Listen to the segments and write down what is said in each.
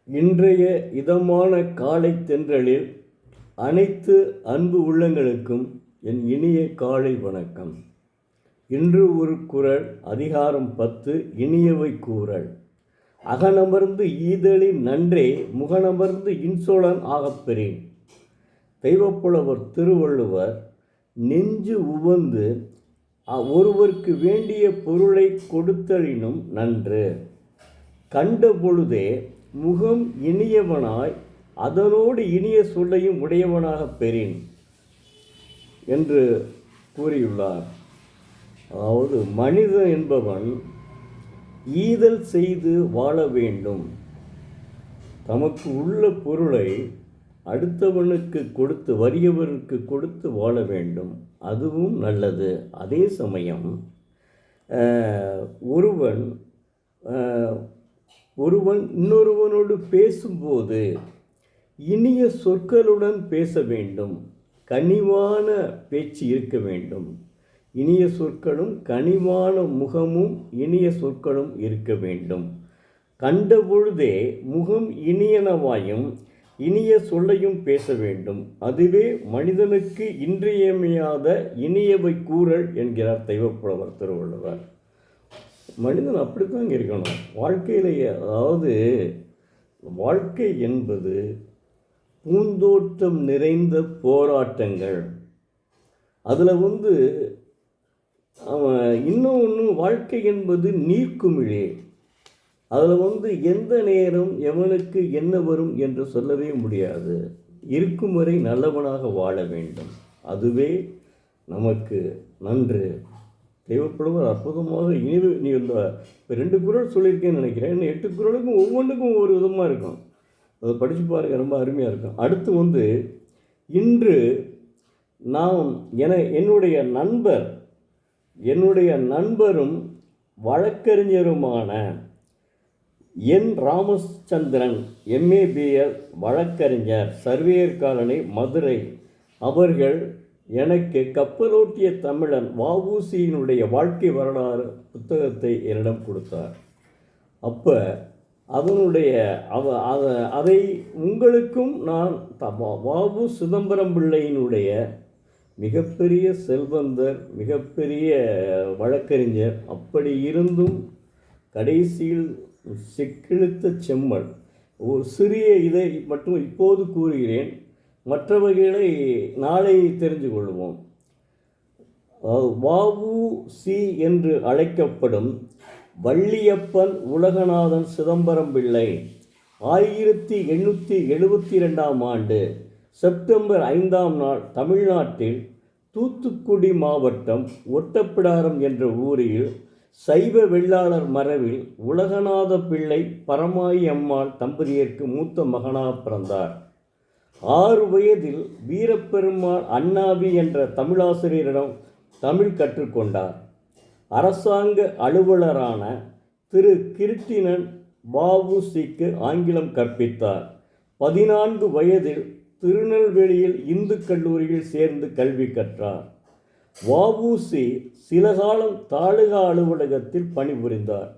இன்றைய இதமான காலை தென்றலில் அனைத்து அன்பு உள்ளங்களுக்கும் என் இனிய காலை வணக்கம். இன்று ஒரு குறள், அதிகாரம் 10, இனியவை கூறல். அகனமர்ந்து ஈதலின் நன்றே முகனமர்ந்து இன்சொலன் ஆகப்பெறேன். தெய்வப்புலவர் திருவள்ளுவர் நெஞ்சு உவந்து ஒருவருக்கு வேண்டிய பொருளை கொடுத்தலினும் நன்று, கண்ட பொழுதே முகம் இனியவனாய் அதனோடு இனிய சொல்லையும் உடையவனாகப் பெறின் என்று கூறியுள்ளார். அதாவது மனிதன் என்பவன் ஈதல் செய்து வாழ வேண்டும். தமக்கு உள்ள பொருளை அடுத்தவனுக்கு கொடுத்து, வறியவனுக்கு கொடுத்து வாழ வேண்டும். அதுவும் நல்லது. அதே சமயம் ஒருவன் இன்னொருவனோடு பேசும்போது இனிய சொற்களுடன் பேச வேண்டும். கனிவான பேச்சு இருக்க வேண்டும். இனிய சொற்களும் கனிவான முகமும் இனிய சொற்களும் இருக்க வேண்டும். கண்ட பொழுதே முகம் இனியனவாயும் இனிய சொல்லையும் பேச வேண்டும். அதுவே மனிதனுக்கு இன்றியமையாத இனியவை கூறல் என்கிறார் தெய்வப்புலவர் திருவள்ளுவர். மனிதன் அப்படித்தாங்க இருக்கணும் வாழ்க்கையிலேயே. அதாவது வாழ்க்கை என்பது பூந்தோட்டம் நிறைந்த போராட்டங்கள். அதில் அவன் இன்னொன்று, வாழ்க்கை என்பது நீர்க்குமிழே. அதில் எந்த நேரம் எவனுக்கு என்ன வரும் என்று சொல்லவே முடியாது. இருக்கும் வரை நல்லவனாக வாழ வேண்டும். அதுவே நமக்கு நன்று. தெய்வப்புலவர் அற்புதமாக நீ இந்த 2 குறள் சொல்லியிருக்கேன்னு நினைக்கிறேன். இன்னும் 8 குறளுக்கும் ஒவ்வொன்றுக்கும் ஒவ்வொரு விதமாக இருக்கும். அதை படித்து பாருங்கள், ரொம்ப அருமையாக இருக்கும். அடுத்து இன்று நாம் என்னுடைய நண்பரும் வழக்கறிஞருமான என் ராமச்சந்திரன் MABL வழக்கறிஞர், சர்வேயர் காலனி, மதுரை அவர்கள் எனக்கு கப்பலோட்டிய தமிழன் வ.உ.சியினுடைய வாழ்க்கை வரலாறு புத்தகத்தை என்னிடம் கொடுத்தார். அப்போ அதை உங்களுக்கும் நான் வ.உ. சிதம்பரம் பிள்ளையினுடைய மிகப்பெரிய செல்வந்தர், மிகப்பெரிய வழக்கறிஞர், அப்படி இருந்தும் கடைசியில் சிக்கிழுத்த செம்மல். ஒரு சிறிய இதை மட்டும் இப்போது கூறுகிறேன், மற்றவர்களை நாளை தெரிந்து கொள்வோம். வ.உ.சி என்று அழைக்கப்படும் வள்ளியப்பன் உலகநாதன் சிதம்பரம் பிள்ளை 1872 ஆண்டு செப்டம்பர் 5ஆம் நாள் தமிழ்நாட்டில் தூத்துக்குடி மாவட்டம் ஒட்டப்பிடாரம் என்ற ஊரில் சைவ வெள்ளாளர் மரபில் உலகநாத பிள்ளை பரமாயி அம்மாள் தம்பதியருக்கு மூத்த மகனாக பிறந்தார். 6 வயதில் வீரப்பெருமாள் அண்ணாவி என்ற தமிழாசிரியரிடம் தமிழ் கற்றுக்கொண்டார். அரசாங்க அலுவலரான திரு கிருட்டிணன் வ.உ.சிக்கு ஆங்கிலம் கற்பித்தார். 14 வயதில் திருநெல்வேலியில் இந்து கல்லூரியில் சேர்ந்து கல்வி கற்றார். வ.உ.சி சில காலம் தாலுகா அலுவலகத்தில் பணிபுரிந்தார்.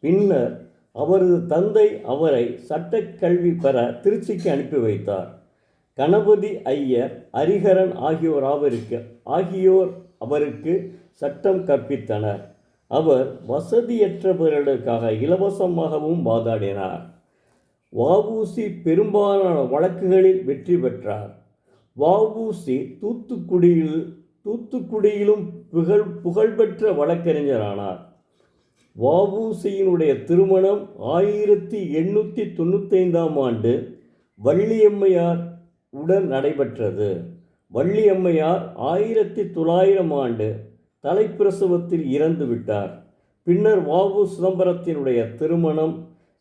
பின்னர் அவரது தந்தை அவரை சட்டக்கல்வி பெற திருச்சிக்கு அனுப்பி வைத்தார். கணபதி ஐயர், ஹரிஹரன் ஆகியோர் அவருக்கு சட்டம் கற்பித்தனர். அவர் வசதியற்றவர்களுக்காக இலவசமாகவும் வாதாடினார். வ.உ.சி பெரும்பாலான வழக்குகளில் வெற்றி பெற்றார். வ.உ.சி தூத்துக்குடியிலும் புகழ்பெற்ற வழக்கறிஞரானார். வ.உ.சியினுடைய திருமணம் 1895ஆம் ஆண்டு வள்ளியம்மையார் உடன் நடைபெற்றது. வள்ளியம்மையார் 1900 ஆண்டு தலைப்பிரசவத்தில் இறந்து விட்டார். பின்னர் வ.உ. சிதம்பரத்தினுடைய திருமணம்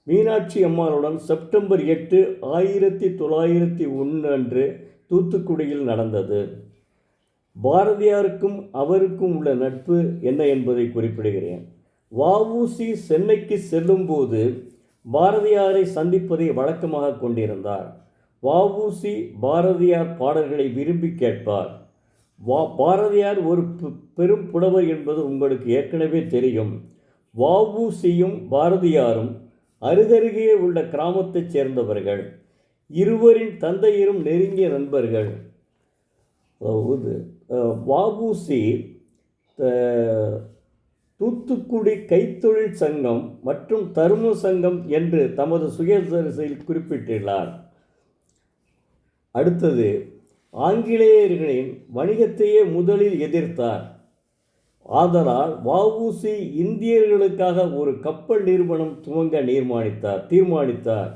மீனாட்சி அம்மாளுடன் செப்டம்பர் 8, 1901 அன்று தூத்துக்குடியில் நடந்தது. பாரதியாருக்கும் அவருக்கும் உள்ள நட்பு என்ன என்பதை குறிப்பிடுகிறேன். வ.உ.சி சென்னைக்கு செல்லும்போது பாரதியாரை சந்திப்பதை வழக்கமாக கொண்டிருந்தார். வ.உ.சி பாரதியார் பாடல்களை விரும்பி கேட்பார். பாரதியார் ஒரு பெரும் புலவர் என்பது உங்களுக்கு ஏற்கனவே தெரியும். வ.உ.சியும் பாரதியாரும் அருகருகே உள்ள கிராமத்தைச் சேர்ந்தவர்கள். இருவரின் தந்தையரும் நெருங்கிய நண்பர்கள். வ.உ.சி. தூத்துக்குடி கைத்தொழில் சங்கம் மற்றும் தரும சங்கம் என்று தமது சுயசரிதையில் குறிப்பிட்டுள்ளார். அடுத்தது, ஆங்கிலேயர்களின் வணிகத்தையே முதலில் எதிர்த்தார். ஆதலால் வ.உ.சி. இந்தியர்களுக்காக ஒரு கப்பல் நிறுவனம் துவங்க தீர்மானித்தார்.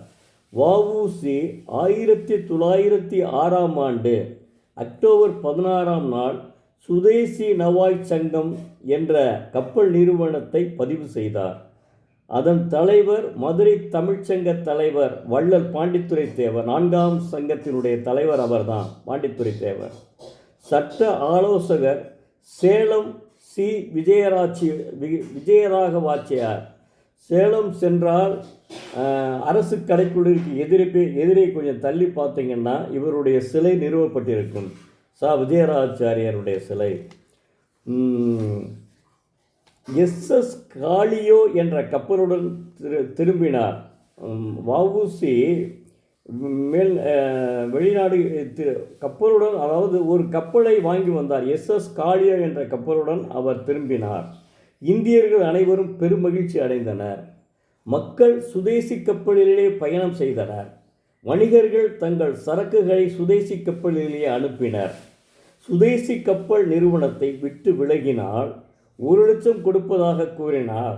வ.உ.சி. 1906 அக்டோபர் 16 சுதேசி நவாய் சங்கம் என்ற கப்பல் நிறுவனத்தை பதிவு செய்தார். அதன் தலைவர் மதுரை தமிழ்ச்சங்க தலைவர் வள்ளல் பாண்டித்துரை தேவர். 4ஆம் சங்கத்தினுடைய தலைவர் அவர்தான், பாண்டித்துரை தேவர். சட்ட ஆலோசகர் சேலம் சி. விஜயராகவாச்சியார். சேலம் சென்றால் அரசு கடைக்குழுவிற்கு எதிரே கொஞ்சம் தள்ளி பார்த்தீங்கன்னா இவருடைய சிலை நிறுவப்பட்டிருக்கும். விஜயராச்சாரியாருடைய சிலை. எஸ்.எஸ். காளியோ என்ற கப்பலுடன் திரும்பினார். வ.உ.சி. வெளிநாடு கப்பலுடன், அதாவது ஒரு கப்பலை வாங்கி வந்தார். எஸ்.எஸ். காளியோ என்ற கப்பலுடன் அவர் திரும்பினார். இந்தியர்கள் அனைவரும் பெருமகிழ்ச்சி அடைந்தனர். மக்கள் சுதேசி கப்பலிலே பயணம் செய்தனர். வணிகர்கள் தங்கள் சரக்குகளை சுதேசி கப்பலிலேயே அனுப்பினர். சுதேசி கப்பல் நிறுவனத்தை விட்டு விலகினால் 1,00,000 கொடுப்பதாக கூறினார்.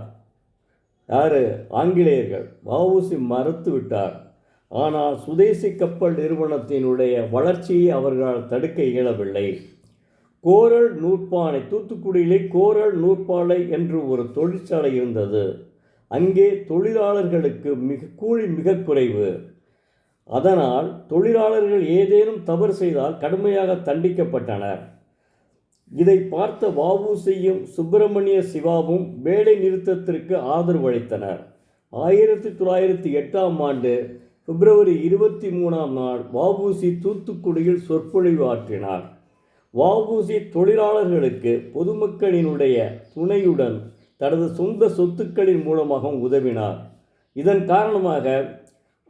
ஆங்கிலேயர்கள். வ.உ.சி. மறுத்து விட்டார். ஆனால் சுதேசி கப்பல் நிறுவனத்தினுடைய வளர்ச்சியை அவர்களால் தடுக்க இயலவில்லை. கோரல் நூற்பாலை, தூத்துக்குடியிலே கோரல் நூற்பாலை என்று ஒரு தொழிற்சாலை இருந்தது. அங்கே தொழிலாளர்களுக்கு கூலி மிக குறைவு. அதனால் தொழிலாளர்கள் ஏதேனும் தவறு செய்தால் கடுமையாக தண்டிக்கப்பட்டனர். இதை பார்த்த வ.உ.சி.யும் சுப்பிரமணிய சிவாவும் வேலை நிறுத்தத்திற்கு ஆதரவு அளித்தனர். 1908 பிப்ரவரி 23 வ.உ.சி. தூத்துக்குடியில் சொற்பொழிவு ஆற்றினார். வ.உ.சி. தொழிலாளர்களுக்கு பொதுமக்களினுடைய துணையுடன் தனது சொந்த சொத்துக்களின் மூலமாக உதவினார். இதன் காரணமாக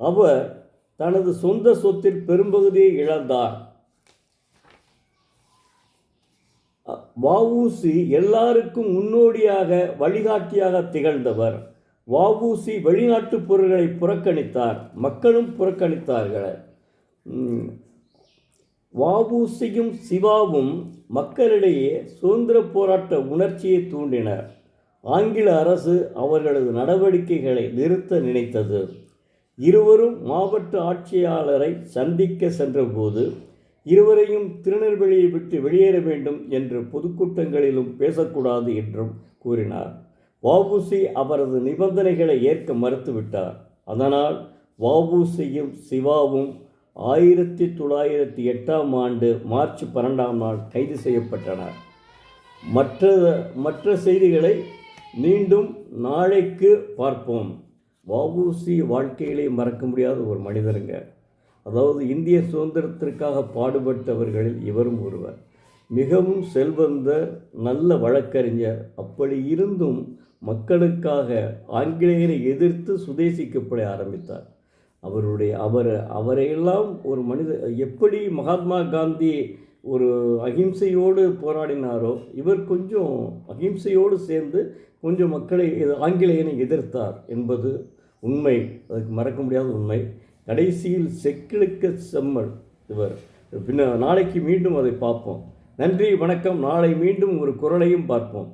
அவர் தனது சொந்த சொத்தில் பெரும்பகுதியை இழந்தார். வ.உ.சி. எல்லாருக்கும் முன்னோடியாக, வழிகாட்டியாக திகழ்ந்தவர். வ.உ.சி. வெளிநாட்டு பொருட்களை புறக்கணித்தார். மக்களும் புறக்கணித்தார்கள். வ.உ.சி.யும் சிவாவும் மக்களிடையே சுதந்திர போராட்ட உணர்ச்சியை தூண்டினர். ஆங்கில அரசு அவர்களது நடவடிக்கைகளை நிறுத்த நினைத்தது. இருவரும் மாவட்ட ஆட்சியாளரை சந்திக்க சென்றபோது இருவரையும் திருநெல்வேலியை விட்டு வெளியேற வேண்டும் என்று பொதுக்கூட்டங்களிலும் பேசக்கூடாது என்றும் கூறினார். வ.உ.சி. அவரது நிபந்தனைகளை ஏற்க மறுத்துவிட்டார். அதனால் வ.உ.சி.யும் சிவாவும் 1908 மார்ச் 12 கைது செய்யப்பட்டனர். மற்ற செய்திகளை மீண்டும் நாளைக்கு பார்ப்போம். வ.உ.சி. வாழ்க்கையிலே மறக்க முடியாத ஒரு மனிதருங்க. அதாவது இந்திய சுதந்திரத்திற்காக பாடுபட்டவர்களில் இவரும் ஒருவர். மிகவும் செல்வந்தர், நல்ல வழக்கறிஞர். அப்படி இருந்தும் மக்களுக்காக ஆங்கிலேயரை எதிர்த்து சுதேசி கப்பலை ஆரம்பித்தார். அவரையெல்லாம் ஒரு மனிதர், எப்படி மகாத்மா காந்தி ஒரு அகிம்சையோடு போராடினாரோ, இவர் கொஞ்சம் அகிம்சையோடு சேர்ந்து கொஞ்சம் மக்களை ஆங்கிலேயனை எதிர்த்தார் என்பது உண்மை. அதுக்கு மறக்க முடியாத உண்மை. கடைசியில் செக்கிழுக்க செம்மல் இவர். நாளைக்கு மீண்டும் அதை பார்ப்போம். நன்றி, வணக்கம். நாளை மீண்டும் ஒரு குரலையும் பார்ப்போம்.